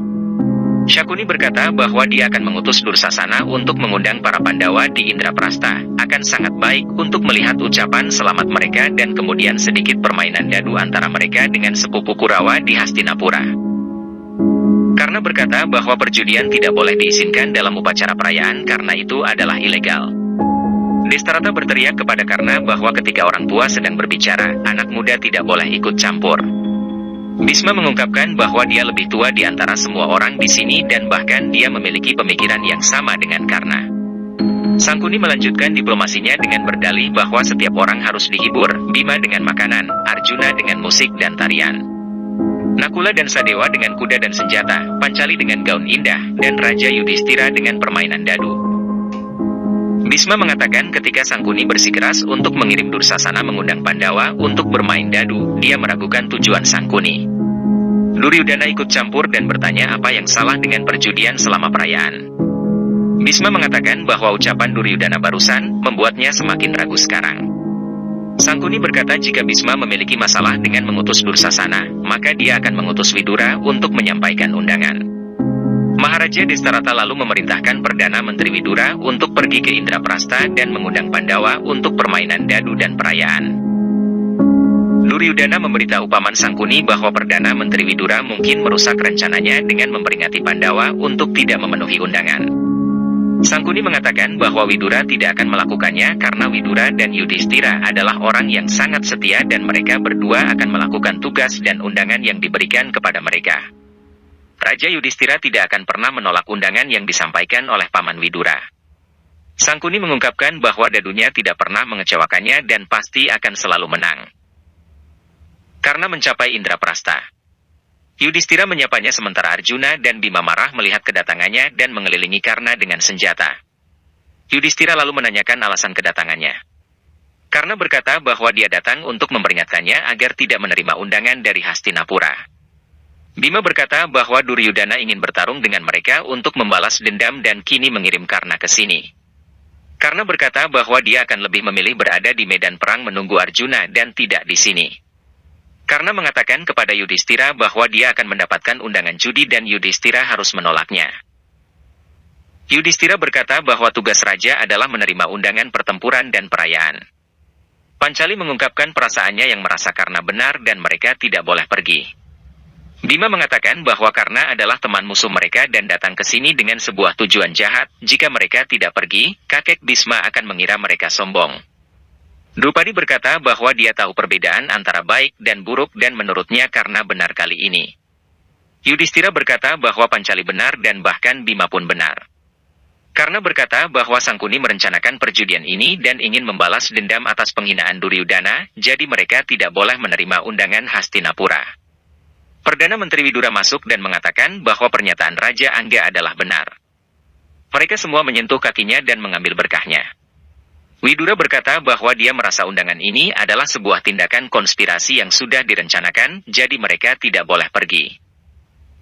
Shakuni berkata bahwa dia akan mengutus Dursasana untuk mengundang para Pandawa di Indraprastha, akan sangat baik untuk melihat ucapan selamat mereka dan kemudian sedikit permainan dadu antara mereka dengan sepupu Kurawa di Hastinapura. Karna berkata bahwa perjudian tidak boleh diizinkan dalam upacara perayaan karena itu adalah ilegal. Destarata berteriak kepada Karna bahwa ketika orang tua sedang berbicara, anak muda tidak boleh ikut campur. Bhisma mengungkapkan bahwa dia lebih tua di antara semua orang di sini dan bahkan dia memiliki pemikiran yang sama dengan Karna. Sangkuni melanjutkan diplomasinya dengan berdalih bahwa setiap orang harus dihibur, Bima dengan makanan, Arjuna dengan musik dan tarian, Nakula dan Sadewa dengan kuda dan senjata, Pancali dengan gaun indah, dan Raja Yudhistira dengan permainan dadu. Bhisma mengatakan ketika Sangkuni bersikeras untuk mengirim Dursasana mengundang Pandawa untuk bermain dadu, dia meragukan tujuan Sangkuni. Duryudana ikut campur dan bertanya apa yang salah dengan perjudian selama perayaan. Bhisma mengatakan bahwa ucapan Duryudana barusan membuatnya semakin ragu sekarang. Sangkuni berkata jika Bhisma memiliki masalah dengan mengutus Dursasana, maka dia akan mengutus Widura untuk menyampaikan undangan. Maharaja Destarata lalu memerintahkan Perdana Menteri Widura untuk pergi ke Indraprastha dan mengundang Pandawa untuk permainan dadu dan perayaan. Duryudana memberitahu Paman Sangkuni bahwa Perdana Menteri Widura mungkin merusak rencananya dengan memperingati Pandawa untuk tidak memenuhi undangan. Sangkuni mengatakan bahwa Widura tidak akan melakukannya karena Widura dan Yudhistira adalah orang yang sangat setia dan mereka berdua akan melakukan tugas dan undangan yang diberikan kepada mereka. Raja Yudhistira tidak akan pernah menolak undangan yang disampaikan oleh Paman Widura. Sangkuni mengungkapkan bahwa dadunya tidak pernah mengecewakannya dan pasti akan selalu menang. Karena mencapai Indraprastha, Yudhistira menyapanya sementara Arjuna dan Bima marah melihat kedatangannya dan mengelilingi Karna dengan senjata. Yudhistira lalu menanyakan alasan kedatangannya. Karna berkata bahwa dia datang untuk memperingatkannya agar tidak menerima undangan dari Hastinapura. Bima berkata bahwa Duryudana ingin bertarung dengan mereka untuk membalas dendam dan kini mengirim Karna ke sini. Karna berkata bahwa dia akan lebih memilih berada di medan perang menunggu Arjuna dan tidak di sini. Karna mengatakan kepada Yudhistira bahwa dia akan mendapatkan undangan judi dan Yudhistira harus menolaknya. Yudhistira berkata bahwa tugas raja adalah menerima undangan pertempuran dan perayaan. Pancali mengungkapkan perasaannya yang merasa Karna benar dan mereka tidak boleh pergi. Bima mengatakan bahwa Karna adalah teman musuh mereka dan datang ke sini dengan sebuah tujuan jahat. Jika mereka tidak pergi, kakek Bisma akan mengira mereka sombong. Drupadi berkata bahwa dia tahu perbedaan antara baik dan buruk dan menurutnya Karna benar kali ini. Yudhistira berkata bahwa Pancali benar dan bahkan Bima pun benar. Karna berkata bahwa Sangkuni merencanakan perjudian ini dan ingin membalas dendam atas penghinaan Duryudana, jadi mereka tidak boleh menerima undangan Hastinapura. Perdana Menteri Widura masuk dan mengatakan bahwa pernyataan Raja Angga adalah benar. Mereka semua menyentuh kakinya dan mengambil berkahnya. Widura berkata bahwa dia merasa undangan ini adalah sebuah tindakan konspirasi yang sudah direncanakan, jadi mereka tidak boleh pergi.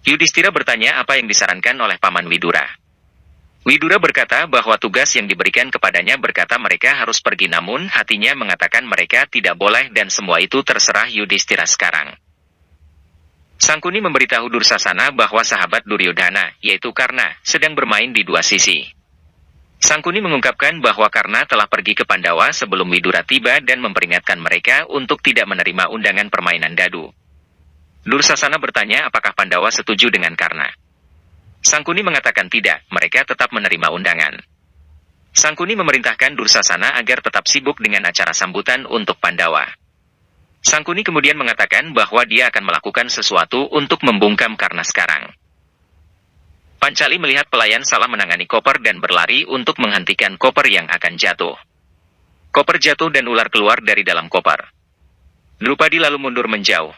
Yudhistira bertanya apa yang disarankan oleh Paman Widura. Widura berkata bahwa tugas yang diberikan kepadanya berkata mereka harus pergi, namun hatinya mengatakan mereka tidak boleh dan semua itu terserah Yudhistira sekarang. Sangkuni memberitahu Dursasana bahwa sahabat Duryodhana, yaitu Karna, sedang bermain di dua sisi. Sangkuni mengungkapkan bahwa Karna telah pergi ke Pandawa sebelum Widura tiba dan memperingatkan mereka untuk tidak menerima undangan permainan dadu. Dursasana bertanya apakah Pandawa setuju dengan Karna. Sangkuni mengatakan tidak, mereka tetap menerima undangan. Sangkuni memerintahkan Dursasana agar tetap sibuk dengan acara sambutan untuk Pandawa. Sangkuni kemudian mengatakan bahwa dia akan melakukan sesuatu untuk membungkam Karna sekarang. Pancali melihat pelayan salah menangani koper dan berlari untuk menghentikan koper yang akan jatuh. Koper jatuh dan ular keluar dari dalam koper. Drupadi lalu mundur menjauh.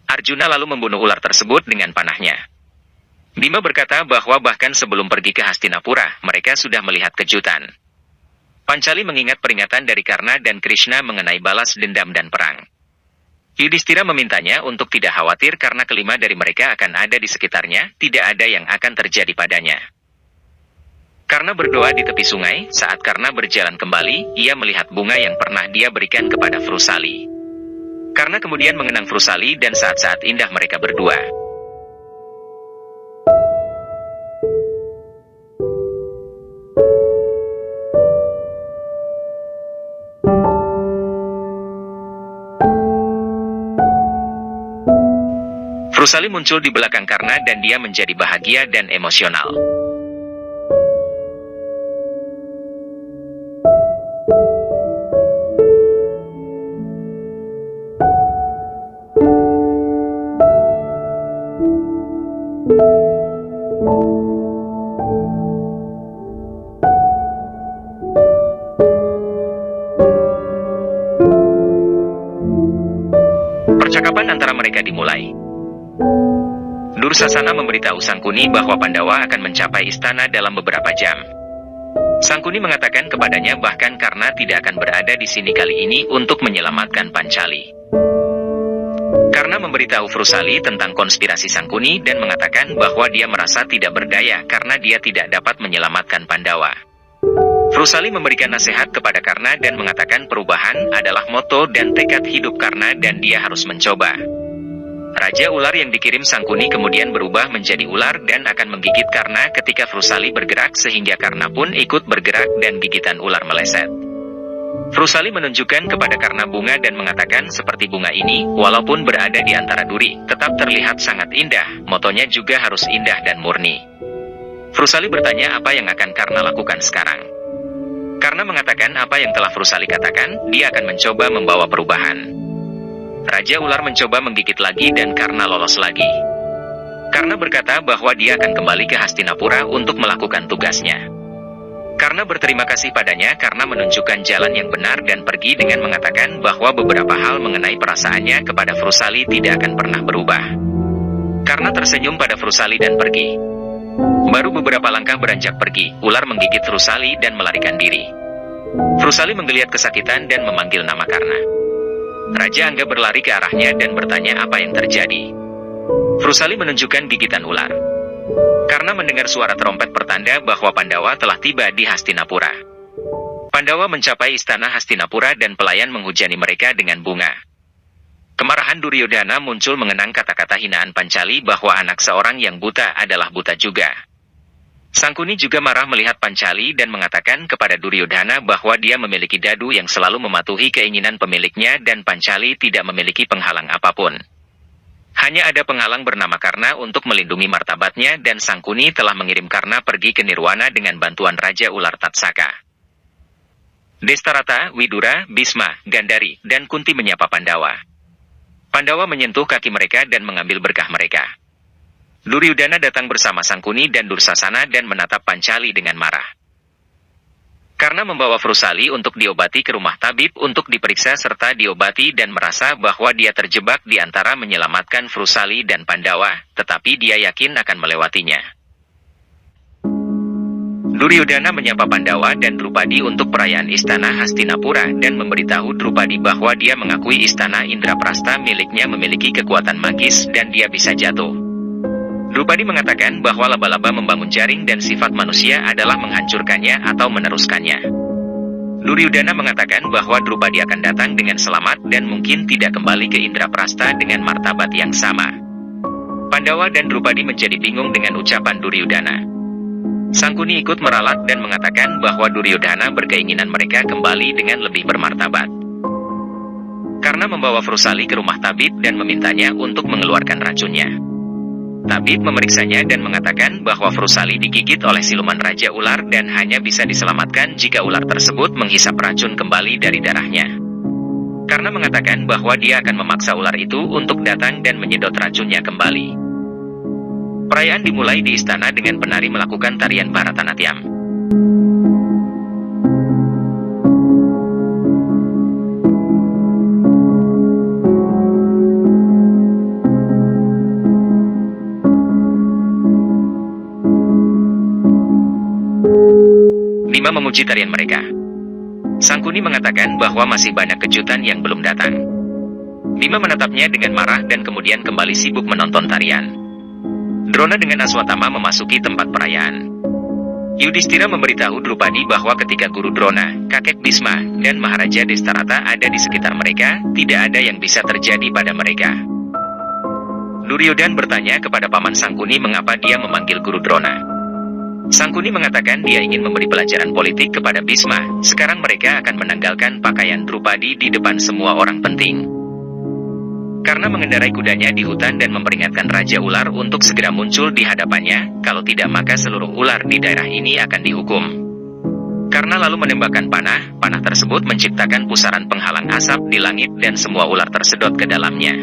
Arjuna lalu membunuh ular tersebut dengan panahnya. Bima berkata bahwa bahkan sebelum pergi ke Hastinapura, mereka sudah melihat kejutan. Pancali mengingat peringatan dari Karna dan Krishna mengenai balas dendam dan perang. Yudhistira memintanya untuk tidak khawatir karena kelima dari mereka akan ada di sekitarnya, tidak ada yang akan terjadi padanya. Karna berdoa di tepi sungai, saat Karna berjalan kembali, ia melihat bunga yang pernah dia berikan kepada Vrusali. Karna kemudian mengenang Vrusali dan saat-saat indah mereka berdua. Vrusali muncul di belakang Karna dan dia menjadi bahagia dan emosional. Percakapan antara mereka dimulai. Dursasana memberitahu Sangkuni bahwa Pandawa akan mencapai istana dalam beberapa jam. Sangkuni mengatakan kepadanya bahkan Karna tidak akan berada di sini kali ini untuk menyelamatkan Pancali. Karna memberitahu Vrusali tentang konspirasi Sangkuni dan mengatakan bahwa dia merasa tidak berdaya karena dia tidak dapat menyelamatkan Pandawa. Vrusali memberikan nasihat kepada Karna dan mengatakan perubahan adalah moto dan tekad hidup Karna dan dia harus mencoba. Raja ular yang dikirim Sangkuni kemudian berubah menjadi ular dan akan menggigit Karna ketika Vrusali bergerak sehingga Karna pun ikut bergerak dan gigitan ular meleset. Vrusali menunjukkan kepada Karna bunga dan mengatakan seperti bunga ini, walaupun berada di antara duri, tetap terlihat sangat indah, motonya juga harus indah dan murni. Vrusali bertanya apa yang akan Karna lakukan sekarang. Karna mengatakan apa yang telah Vrusali katakan, dia akan mencoba membawa perubahan. Raja ular mencoba menggigit lagi dan Karna lolos lagi. Karna berkata bahwa dia akan kembali ke Hastinapura untuk melakukan tugasnya. Karna berterima kasih padanya karena menunjukkan jalan yang benar dan pergi dengan mengatakan bahwa beberapa hal mengenai perasaannya kepada Vrusali tidak akan pernah berubah. Karna tersenyum pada Vrusali dan pergi. Baru beberapa langkah beranjak pergi, ular menggigit Vrusali dan melarikan diri. Frusali menggeliat kesakitan dan memanggil nama Karna. Raja Angga berlari ke arahnya dan bertanya apa yang terjadi. Frusali menunjukkan gigitan ular. Karna mendengar suara trompet pertanda bahwa Pandawa telah tiba di Hastinapura. Pandawa mencapai istana Hastinapura dan pelayan menghujani mereka dengan bunga. Kemarahan Duryodhana muncul mengenang kata-kata hinaan Pancali bahwa anak seorang yang buta adalah buta juga. Sangkuni juga marah melihat Pancali dan mengatakan kepada Duryodhana bahwa dia memiliki dadu yang selalu mematuhi keinginan pemiliknya dan Pancali tidak memiliki penghalang apapun. Hanya ada penghalang bernama Karna untuk melindungi martabatnya dan Sangkuni telah mengirim Karna pergi ke Nirwana dengan bantuan Raja Ular Tatsaka. Destarata, Widura, Bisma, Gandhari, dan Kunti menyapa Pandawa. Pandawa menyentuh kaki mereka dan mengambil berkah mereka. Duryodhana datang bersama Sangkuni dan Dursasana dan menatap Pancali dengan marah. Karna membawa Frusali untuk diobati ke rumah tabib untuk diperiksa serta diobati dan merasa bahwa dia terjebak di antara menyelamatkan Frusali dan Pandawa, tetapi dia yakin akan melewatinya. Duryodhana menyapa Pandawa dan Drupadi untuk perayaan istana Hastinapura dan memberitahu Drupadi bahwa dia mengakui istana Indraprastha miliknya memiliki kekuatan magis dan dia bisa jatuh. Drupadi mengatakan bahwa laba-laba membangun jaring dan sifat manusia adalah menghancurkannya atau meneruskannya. Duryodhana mengatakan bahwa Drupadi akan datang dengan selamat dan mungkin tidak kembali ke Indraprastha dengan martabat yang sama. Pandawa dan Drupadi menjadi bingung dengan ucapan Duryodhana. Sangkuni ikut meralat dan mengatakan bahwa Duryodhana berkeinginan mereka kembali dengan lebih bermartabat. Karna membawa Frusali ke rumah tabib dan memintanya untuk mengeluarkan racunnya. Tabib memeriksanya dan mengatakan bahwa Frusali digigit oleh siluman Raja Ular dan hanya bisa diselamatkan jika ular tersebut menghisap racun kembali dari darahnya. Karna mengatakan bahwa dia akan memaksa ular itu untuk datang dan menyedot racunnya kembali. Perayaan dimulai di istana dengan penari melakukan tarian Bharatanatyam. Bima memuji tarian mereka. Sangkuni mengatakan bahwa masih banyak kejutan yang belum datang. Bima menatapnya dengan marah dan kemudian kembali sibuk menonton tarian. Drona dengan Aswatthama memasuki tempat perayaan. Yudhishthira memberitahu Drupadi bahwa ketika Guru Drona, kakek Bisma, dan Maharaja Destarata ada di sekitar mereka, tidak ada yang bisa terjadi pada mereka. Duryodhana bertanya kepada Paman Sangkuni mengapa dia memanggil Guru Drona. Sangkuni mengatakan dia ingin memberi pelajaran politik kepada Bisma, sekarang mereka akan menanggalkan pakaian Drupadi di depan semua orang penting. Karena mengendarai kudanya di hutan dan memperingatkan Raja Ular untuk segera muncul di hadapannya, kalau tidak maka seluruh ular di daerah ini akan dihukum. Karena lalu menembakkan panah, panah tersebut menciptakan pusaran penghalang asap di langit dan semua ular tersedot ke dalamnya.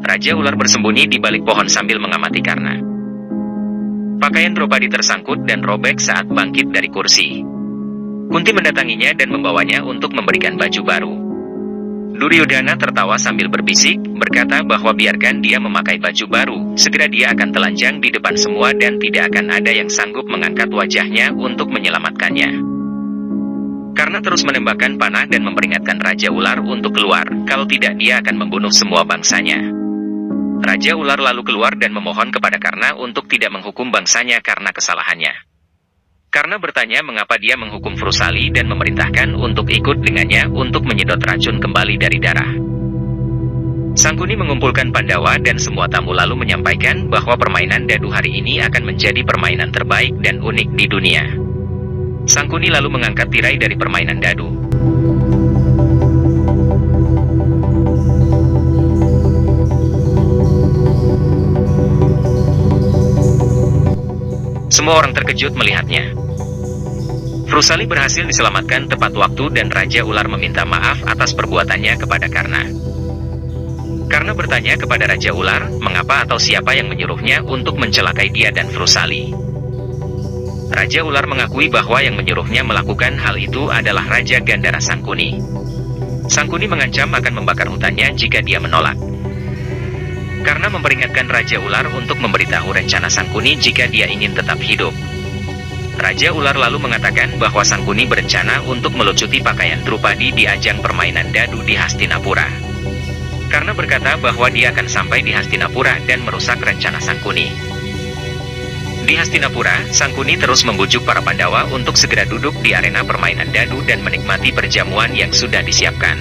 Raja Ular bersembunyi di balik pohon sambil mengamati Karna. Pakaian Drupadi tersangkut dan robek saat bangkit dari kursi. Kunti mendatanginya dan membawanya untuk memberikan baju baru. Duryodhana tertawa sambil berbisik, berkata bahwa biarkan dia memakai baju baru, segera dia akan telanjang di depan semua dan tidak akan ada yang sanggup mengangkat wajahnya untuk menyelamatkannya. Karena terus menembakkan panah dan memperingatkan Raja Ular untuk keluar, kalau tidak dia akan membunuh semua bangsanya. Raja Ular lalu keluar dan memohon kepada Karna untuk tidak menghukum bangsanya karena kesalahannya. Karna bertanya mengapa dia menghukum Frusali dan memerintahkan untuk ikut dengannya untuk menyedot racun kembali dari darah. Sangkuni mengumpulkan Pandawa dan semua tamu lalu menyampaikan bahwa permainan dadu hari ini akan menjadi permainan terbaik dan unik di dunia. Sangkuni lalu mengangkat tirai dari permainan dadu. Semua orang terkejut melihatnya. Frusali berhasil diselamatkan tepat waktu dan Raja Ular meminta maaf atas perbuatannya kepada Karna. Karna bertanya kepada Raja Ular, mengapa atau siapa yang menyuruhnya untuk mencelakai dia dan Frusali. Raja Ular mengakui bahwa yang menyuruhnya melakukan hal itu adalah Raja Gandhara Sangkuni. Sangkuni mengancam akan membakar hutannya jika dia menolak. Karna memperingatkan Raja Ular untuk memberitahu rencana Sangkuni jika dia ingin tetap hidup. Raja Ular lalu mengatakan bahwa Sangkuni berencana untuk melucuti pakaian Drupadi di ajang permainan dadu di Hastinapura. Karena berkata bahwa dia akan sampai di Hastinapura dan merusak rencana Sangkuni. Di Hastinapura, Sangkuni terus membujuk para Pandawa untuk segera duduk di arena permainan dadu dan menikmati perjamuan yang sudah disiapkan.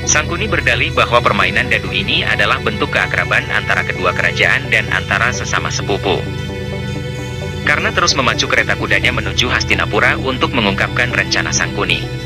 Sangkuni berdalih bahwa permainan dadu ini adalah bentuk keakraban antara kedua kerajaan dan antara sesama sepupu. Karena terus memacu kereta kudanya menuju Hastinapura untuk mengungkapkan rencana Sangkuni.